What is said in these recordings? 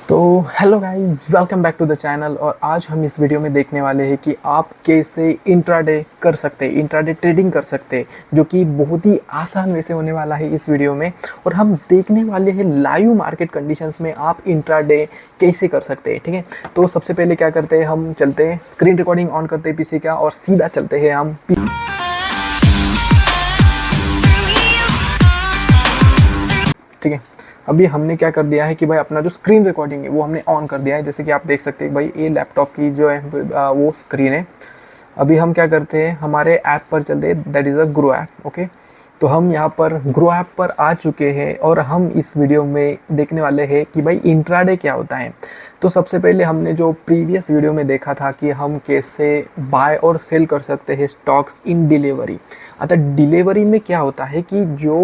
तो hello guys, welcome back to the channel. और आज हम इस वीडियो में देखने वाले हैं कि आप कैसे इंट्राडे कर सकते हैं, इंट्राडे ट्रेडिंग कर सकते हैं, जो कि बहुत ही आसान वे से होने वाला है इस वीडियो में। और हम देखने वाले हैं लाइव मार्केट कंडीशंस में आप इंट्राडे कैसे कर सकते हैं। ठीक है, तो सबसे पहले क्या करते हैं, हम चलते हैं स्क्रीन रिकॉर्डिंग ऑन करते हैं पीसी का और सीधा चलते हैं हम। ठीक है, अभी हमने क्या कर दिया है कि भाई अपना जो स्क्रीन रिकॉर्डिंग है वो हमने ऑन कर दिया है। जैसे कि आप देख सकते हैं भाई, ये लैपटॉप की जो है वो स्क्रीन है। अभी हम क्या करते हैं, हमारे ऐप पर चलते हैं, that is a grow app. Okay, तो हम यहाँ पर ग्रो ऐप पर आ चुके हैं और हम इस वीडियो में देखने वाले हैं कि भाई इंट्राडे क्या होता है। तो सबसे पहले हमने जो प्रीवियस वीडियो में देखा था कि हम कैसे बाय और सेल कर सकते हैं स्टॉक्स इन डिलीवरी। अतः डिलीवरी में क्या होता है कि जो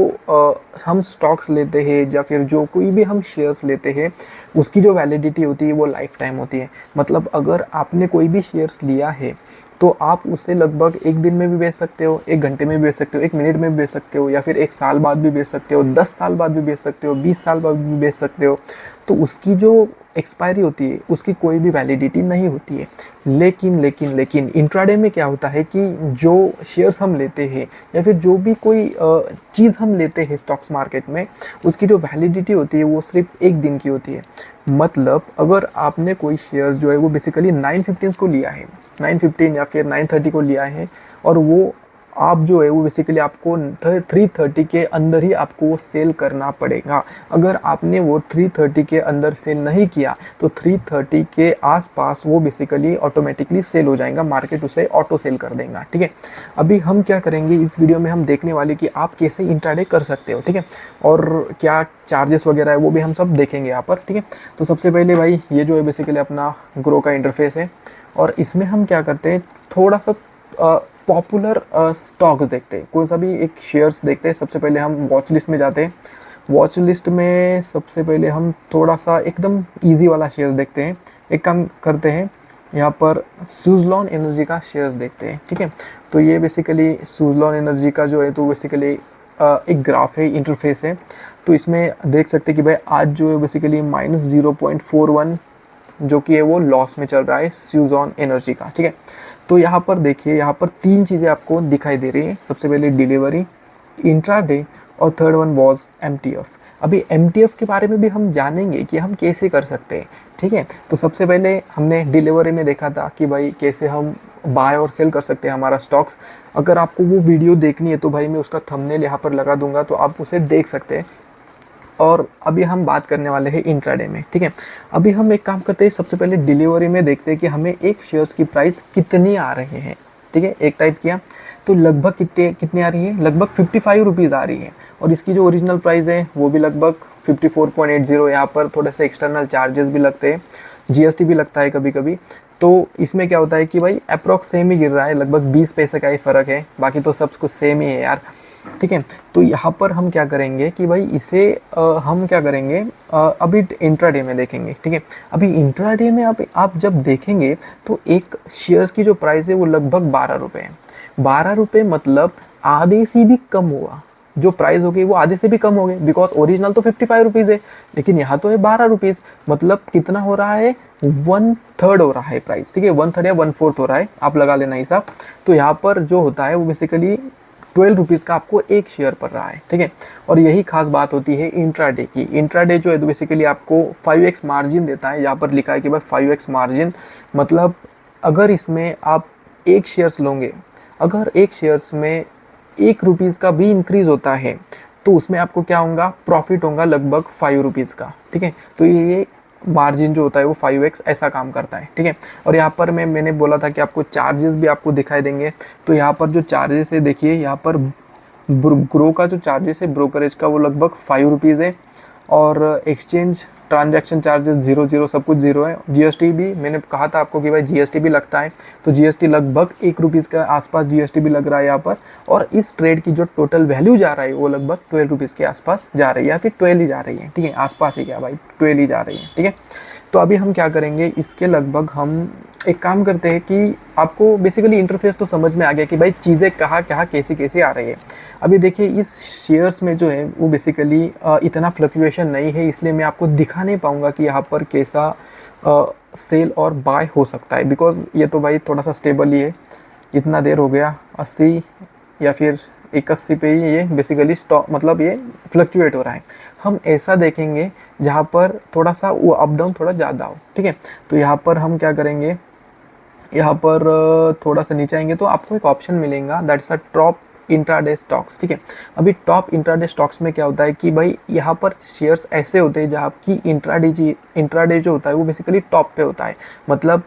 हम स्टॉक्स लेते हैं या फिर जो कोई भी हम शेयर्स लेते हैं, उसकी जो वैलिडिटी होती है वो लाइफ टाइम होती है। मतलब अगर आपने कोई भी शेयर्स लिया है तो आप उसे लगभग एक दिन में भी बेच सकते हो, एक घंटे में भी बेच सकते हो, एक मिनट में भी बेच सकते हो, या फिर एक साल बाद भी बेच सकते हो, 10 साल बाद भी बेच सकते हो, 20 साल बाद भी बेच सकते हो। तो उसकी जो एक्सपायरी होती है उसकी कोई भी वैलिडिटी नहीं होती है। लेकिन इंट्राडे में क्या होता है कि जो शेयर्स हम लेते हैं या फिर जो भी कोई चीज़ हम लेते हैं स्टॉक्स मार्केट में, उसकी जो वैलिडिटी होती है वो सिर्फ एक दिन की होती है। मतलब अगर आपने कोई शेयर जो है वो बेसिकली 9:15 को लिया है, 9:15 या फिर 9:30 को लिया है, और वो आप जो है वो बेसिकली आपको 3:30 के अंदर ही आपको वो सेल करना पड़ेगा। अगर आपने वो 3:30 के अंदर सेल नहीं किया तो 3:30 के आसपास वो बेसिकली ऑटोमेटिकली सेल हो जाएगा, मार्केट उसे ऑटो सेल कर देगा। ठीक है, अभी हम क्या करेंगे इस वीडियो में, हम देखने वाले कि आप कैसे इंट्राडे कर सकते हो। ठीक है, और क्या चार्जेस वगैरह है वो भी हम सब देखेंगे यहाँ पर। ठीक है, तो सबसे पहले भाई ये जो है बेसिकली अपना ग्रो का इंटरफेस है और इसमें हम क्या करते हैं, थोड़ा सा पॉपुलर स्टॉक्स देखते हैं, कोई सा भी एक शेयर्स देखते हैं। सबसे पहले हम वॉच लिस्ट में जाते हैं। वॉच लिस्ट में सबसे पहले हम थोड़ा सा एकदम इजी वाला शेयर्स देखते हैं। एक काम करते हैं, यहाँ पर सुज़लॉन एनर्जी का शेयर्स देखते हैं। ठीक है, तो ये बेसिकली सुज़लॉन एनर्जी का जो है तो बेसिकली एक ग्राफ है, इंटरफेस है। तो इसमें देख सकते हैं कि भाई आज जो है बेसिकली -0.41 जो कि है वो लॉस में चल रहा है सुज़लॉन एनर्जी का। ठीक है, तो यहाँ पर देखिए, यहाँ पर तीन चीज़ें आपको दिखाई दे रही है। सबसे पहले डिलीवरी, इंट्राडे, और थर्ड वन वॉज एमटीएफ। अभी एमटीएफ के बारे में भी हम जानेंगे कि हम कैसे कर सकते हैं। ठीक है, तो सबसे पहले हमने डिलीवरी में देखा था कि भाई कैसे हम बाय और सेल कर सकते हैं हमारा स्टॉक्स। अगर आपको वो वीडियो देखनी है तो भाई मैं उसका थंबनेल यहाँ पर लगा दूंगा, तो आप उसे देख सकते हैं। और अभी हम बात करने वाले हैं इंट्राडे में। ठीक है, अभी हम एक काम करते हैं, सबसे पहले डिलीवरी में देखते हैं कि हमें एक शेयर्स की प्राइस कितनी आ रही है। ठीक है, एक टाइप किया तो लगभग कितनी आ रही है, लगभग 55 रुपीज़ आ रही है। और इसकी जो ओरिजिनल प्राइस है वो भी लगभग 54.80। यहाँ पर थोड़े से एक्सटर्नल चार्जेस भी लगते हैं, जीएसटी भी लगता है कभी कभी। तो इसमें क्या होता है कि भाई अप्रॉक्स सेम ही गिर रहा है, लगभग 20 पैसे का ही फ़र्क है, बाकी तो सब कुछ सेम ही है यार। ठीक है, तो यहाँ पर हम क्या करेंगे कि भाई इसे हम क्या करेंगे, अभी इंट्राडे में देखेंगे। ठीक है, अभी इंट्राडे में आप जब देखेंगे तो एक शेयर्स की जो प्राइस है वो लगभग 12 रुपये है। 12 रुपये मतलब आधे से भी कम हुआ, जो प्राइस हो गई वो आधे से भी कम हो गई, बिकॉज ओरिजिनल तो 55 रुपीज़ है, लेकिन यहाँ तो है 12 रुपीज़। मतलब कितना हो रहा है, 1/3 हो रहा है प्राइस। ठीक है, 1/3 या 1/4 हो रहा है, आप लगा लेना हिसाब। तो यहाँ पर जो होता है वो बेसिकली 12 रुपीज़ का आपको एक शेयर पड़ रहा है। ठीक है, और यही खास बात होती है इंट्राडे की। इंट्राडे जो है तो बेसिकली आपको 5x मार्जिन देता है। यहाँ पर लिखा है कि भाई 5x मार्जिन, मतलब अगर इसमें आप एक शेयर्स लोगे, अगर एक शेयर्स में 1 रुपीज़ का भी इंक्रीज होता है तो उसमें आपको क्या होगा, प्रॉफिट होगा लगभग 5 रुपीज़ का। ठीक है, तो ये मार्जिन जो होता है वो 5x ऐसा काम करता है। ठीक है, और यहाँ पर मैंने बोला था कि आपको चार्जेस भी आपको दिखाई देंगे। तो यहाँ पर जो चार्जेस है देखिए, यहाँ पर ग्रो का जो चार्जेस है ब्रोकरेज का वो लगभग 5 रुपीज़ है, और एक्सचेंज ट्रांजैक्शन चार्जेस 0 सब कुछ 0 है। जीएसटी भी मैंने कहा था आपको कि भाई जीएसटी भी लगता है, तो जीएसटी लगभग 1 रुपीज़ के आसपास जीएसटी भी लग रहा है यहाँ पर। और इस ट्रेड की जो टोटल वैल्यू जा रहा है वो लगभग 12 रुपीज़ के आसपास जा रही है, या फिर 12 ही जा रही है। ठीक है, आसपास ही क्या भाई, 12 ही जा रही है। ठीक है, तो अभी हम क्या करेंगे, इसके लगभग हम एक काम करते हैं कि आपको बेसिकली इंटरफेस तो समझ में आ गया कि भाई चीज़ें कहाँ कहाँ कैसी कैसी आ रही है। अभी देखिए इस शेयर्स में जो है वो बेसिकली इतना फ्लक्चुएशन नहीं है, इसलिए मैं आपको दिखा नहीं पाऊँगा कि यहाँ पर कैसा सेल और बाय हो सकता है, बिकॉज ये तो भाई थोड़ा सा स्टेबल ही है। इतना देर हो गया 80 या फिर 81 पे ही ये बेसिकली स्टॉक मतलब ये फ्लक्चुएट हो रहा है। हम ऐसा देखेंगे जहाँ पर थोड़ा सा वो अप डाउन थोड़ा ज़्यादा हो, ठीक है। तो यहाँ पर हम क्या करेंगे, यहाँ पर थोड़ा सा नीचे आएंगे तो आपको एक ऑप्शन मिलेगा, that's a top intraday stocks, ठीक है। अभी टॉप इंट्राडे स्टॉक्स में क्या होता है कि भाई यहाँ पर शेयर्स ऐसे होते हैं जहाँ की इंट्राडे जो होता है वो बेसिकली टॉप पे होता है। मतलब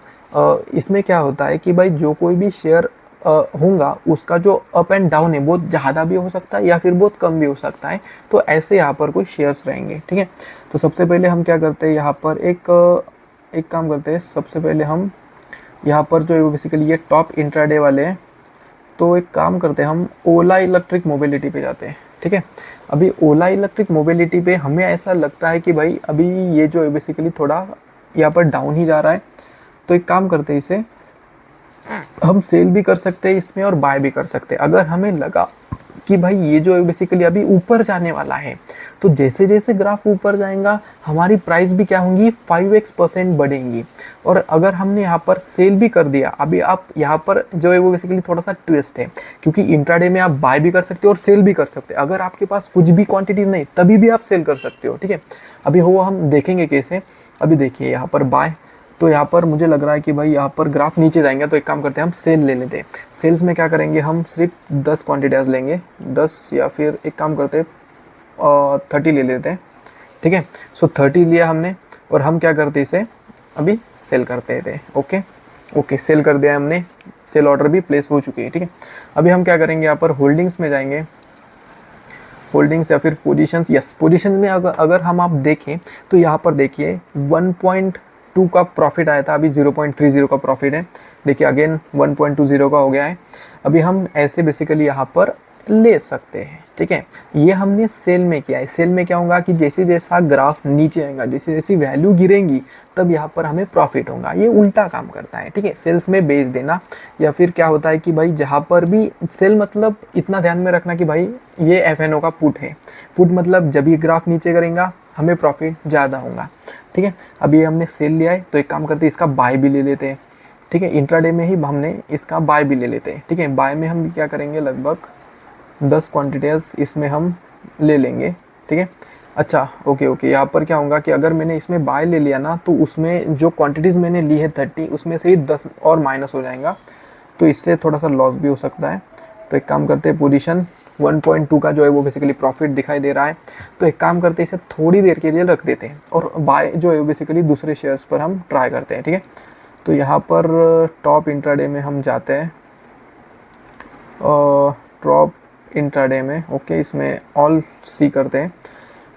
इसमें क्या होता है कि भाई जो कोई भी शेयर होगा उसका जो अप एंड डाउन है बहुत ज़्यादा भी हो सकता है या फिर बहुत कम भी हो सकता है। तो ऐसे यहाँ पर कोई शेयर्स रहेंगे, ठीक है। तो सबसे पहले हम क्या करते हैं, यहाँ पर एक काम करते हैं। सबसे पहले हम यहाँ पर जो है वो बेसिकली ये टॉप इंट्राडे वाले हैं, तो एक काम करते हैं, हम ओला इलेक्ट्रिक मोबिलिटी पे जाते हैं, ठीक है। अभी ओला इलेक्ट्रिक मोबिलिटी पे हमें ऐसा लगता है कि भाई अभी ये जो है बेसिकली थोड़ा यहाँ पर डाउन ही जा रहा है। तो एक काम करते हैं, इसे हम सेल भी कर सकते हैं इसमें और बाय भी कर सकते हैं। अगर हमें लगा कि भाई ये जो है बेसिकली अभी ऊपर जाने वाला है, तो जैसे जैसे ग्राफ ऊपर जाएगा हमारी प्राइस भी क्या होंगी 5x% बढ़ेंगी। और अगर हमने यहाँ पर सेल भी कर दिया, अभी आप यहाँ पर जो है वो बेसिकली थोड़ा सा ट्विस्ट है, क्योंकि इंट्राडे में आप बाय भी कर सकते हो और सेल भी कर सकते हो। अगर आपके पास कुछ भी क्वांटिटीज़ नहीं तभी भी आप सेल कर सकते हो, ठीक है। अभी वो हम देखेंगे कैसे। अभी देखिए यहाँ पर बाय, तो यहाँ पर मुझे लग रहा है कि भाई यहाँ पर ग्राफ नीचे जाएंगे, तो एक काम करते हैं हम सेल ले लेते हैं। सेल्स में क्या करेंगे, हम सिर्फ 10 क्वान्टिटीज़ लेंगे, 10 या फिर एक काम करते हैं 30 ले लेते हैं, ठीक है। सो 30 लिया हमने और हम क्या करते इसे अभी सेल करते थे। ओके सेल कर दिया हमने, सेल ऑर्डर भी प्लेस हो चुकी है, ठीक है। अभी हम क्या करेंगे, यहाँ पर होल्डिंग्स में जाएंगे, होल्डिंग्स या फिर पोजीशंस। यस, पोजीशन में अगर हम आप देखें तो यहाँ पर देखिए 1.2 का प्रॉफिट आया था, अभी 0.30 का प्रॉफिट है। देखिए अगेन 1.20 का हो गया है। अभी हम ऐसे बेसिकली यहाँ पर ले सकते हैं, ठीक है। ये हमने सेल में किया है। सेल में क्या होगा कि जैसे जैसा ग्राफ नीचे आएगा, जैसे जैसी वैल्यू गिरेंगी तब यहाँ पर हमें प्रॉफिट होगा। ये उल्टा काम करता है, ठीक है। सेल्स में बेच देना, या फिर क्या होता है कि भाई जहाँ पर भी सेल, मतलब इतना ध्यान में रखना कि भाई ये एफएनओ का पुट है। पुट मतलब जब ये ग्राफ नीचे करेगा हमें प्रॉफिट ज़्यादा होगा, ठीक है। अभी हमने सेल लिया है तो एक काम करते हैं इसका बाय भी ले लेते हैं, ठीक है। इंट्राडे में ही हमने इसका बाय भी ले लेते हैं, ठीक है। बाय में हम क्या करेंगे, लगभग 10 क्वांटिटीज़ इसमें हम ले लेंगे, ठीक है। अच्छा ओके यहाँ पर क्या होगा कि अगर मैंने इसमें बाय ले लिया ना, तो उसमें जो क्वांटिटीज़ मैंने ली है 30, उसमें से ही 10 और माइनस हो जाएगा, तो इससे थोड़ा सा लॉस भी हो सकता है। तो एक काम करते हैं, पोजीशन 1.2 का जो है वो बेसिकली प्रॉफिट दिखाई दे रहा है, तो एक काम करते हैं इसे थोड़ी देर के लिए रख देते हैं और बाय जो है बेसिकली दूसरे शेयर्स पर हम ट्राई करते हैं, ठीक है। तो यहाँ पर टॉप इंट्राडे में हम जाते हैं, टॉप इंट्राडे में, ओके, इसमें ऑल सी करते हैं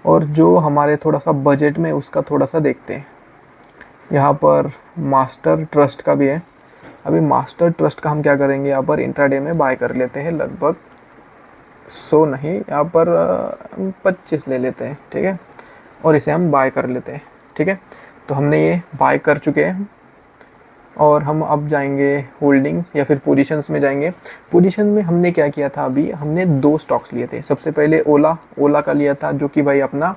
और जो हमारे थोड़ा सा बजट में उसका थोड़ा सा देखते हैं। यहाँ पर मास्टर ट्रस्ट का भी है। अभी मास्टर ट्रस्ट का हम क्या करेंगे, यहाँ पर इंट्राडे में बाय कर लेते हैं, लगभग 100 नहीं, यहाँ पर 25 ले लेते हैं, ठीक है। और इसे हम बाय कर लेते हैं, ठीक है। तो हमने ये बाय कर चुके हैं और हम अब जाएंगे होल्डिंग्स या फिर पोजीशंस में जाएंगे। पोजीशन में हमने क्या किया था, अभी हमने 2 स्टॉक्स लिए थे। सबसे पहले ओला का लिया था, जो कि भाई अपना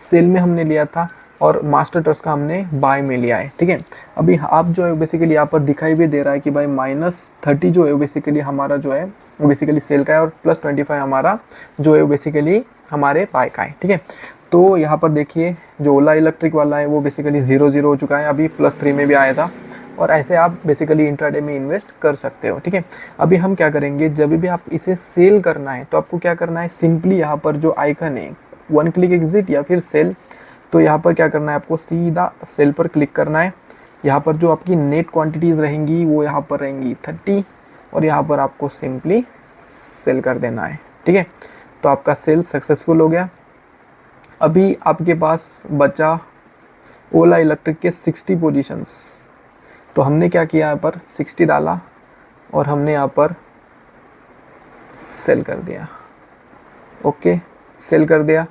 सेल में हमने लिया था, और मास्टर ट्रस्ट का हमने बाय में लिया है, ठीक है। अभी आप जो है बेसिकली यहाँ पर दिखाई भी दे रहा है कि भाई -30 जो है बेसिकली हमारा जो है वो बेसिकली सेल का है, और +25 हमारा जो है बेसिकली हमारे बाय का है, ठीक है। तो यहाँ पर देखिए जो ओला इलेक्ट्रिक वाला है वो बेसिकली 0 हो चुका है, अभी +3 में भी आया था। और ऐसे आप बेसिकली इंट्राडे में इन्वेस्ट कर सकते हो, ठीक है। अभी हम क्या करेंगे, जब भी आप इसे सेल करना है तो आपको क्या करना है, सिंपली यहाँ पर जो आइकन है 1 क्लिक एग्जिट या फिर सेल, तो यहाँ पर क्या करना है, आपको सीधा सेल पर क्लिक करना है। यहाँ पर जो आपकी नेट क्वांटिटीज़ रहेंगी वो यहाँ पर रहेंगी 30, और यहाँ पर आपको सिंपली सेल कर देना है, ठीक है। तो आपका सेल सक्सेसफुल हो गया। अभी आपके पास बचा ओला इलेक्ट्रिक के 60 पोजीशंस, तो हमने क्या किया, यहाँ पर 60 डाला और हमने यहाँ पर सेल कर दिया, ओके, सेल कर दिया।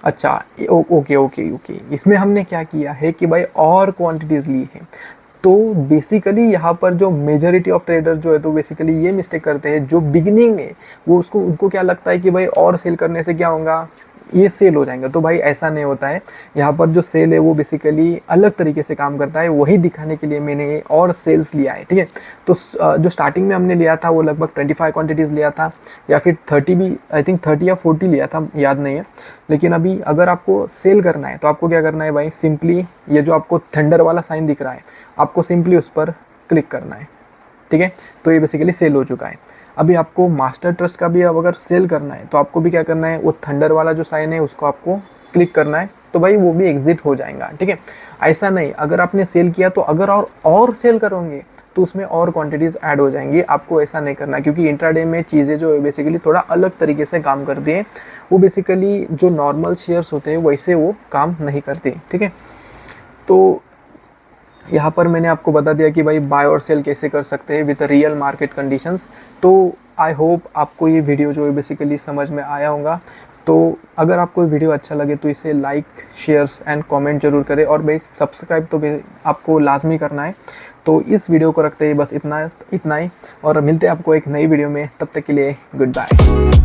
अच्छा ओके इसमें हमने क्या किया है कि भाई और क्वांटिटीज़ ली है, तो बेसिकली यहाँ पर जो मेजॉरिटी ऑफ ट्रेडर जो है तो बेसिकली ये मिस्टेक करते हैं, जो बिगिनिंग में वो उनको क्या लगता है कि भाई और सेल करने से क्या होगा, ये सेल हो जाएंगे। तो भाई ऐसा नहीं होता है। यहाँ पर जो सेल है वो बेसिकली अलग तरीके से काम करता है, वही दिखाने के लिए मैंने ये और सेल्स लिया है, ठीक है। तो जो स्टार्टिंग में हमने लिया था वो लगभग 25 क्वांटिटीज़ लिया था, या फिर 30 भी, आई थिंक 30 या 40 लिया था, याद नहीं है। लेकिन अभी अगर आपको सेल करना है तो आपको क्या करना है भाई, सिंपली ये जो आपको थंडर वाला साइन दिख रहा है, आपको सिंपली उस पर क्लिक करना है, ठीक है। तो ये बेसिकली सेल हो चुका है। अभी आपको मास्टर ट्रस्ट का भी अब अगर सेल करना है तो आपको भी क्या करना है, वो थंडर वाला जो साइन है उसको आपको क्लिक करना है, तो भाई वो भी एग्जिट हो जाएगा, ठीक है। ऐसा नहीं, अगर आपने सेल किया तो अगर और सेल करोगे तो उसमें और क्वांटिटीज़ ऐड हो जाएंगी। आपको ऐसा नहीं करना, क्योंकि इंट्राडे में चीज़ें जो है बेसिकली थोड़ा अलग तरीके से काम करती हैं। वो बेसिकली जो नॉर्मल शेयर्स होते हैं वैसे वो काम नहीं करती, ठीक है। तो यहाँ पर मैंने आपको बता दिया कि भाई बाय और सेल कैसे कर सकते हैं विद रियल मार्केट कंडीशंस। तो आई होप आपको ये वीडियो जो है बेसिकली समझ में आया होगा। तो अगर आपको वीडियो अच्छा लगे तो इसे लाइक, शेयर्स एंड कमेंट जरूर करें, और भाई सब्सक्राइब तो आपको लाजमी करना है। तो इस वीडियो को रखते ही बस इतना ही, और मिलते हैं आपको एक नई वीडियो में। तब तक के लिए गुड बाय।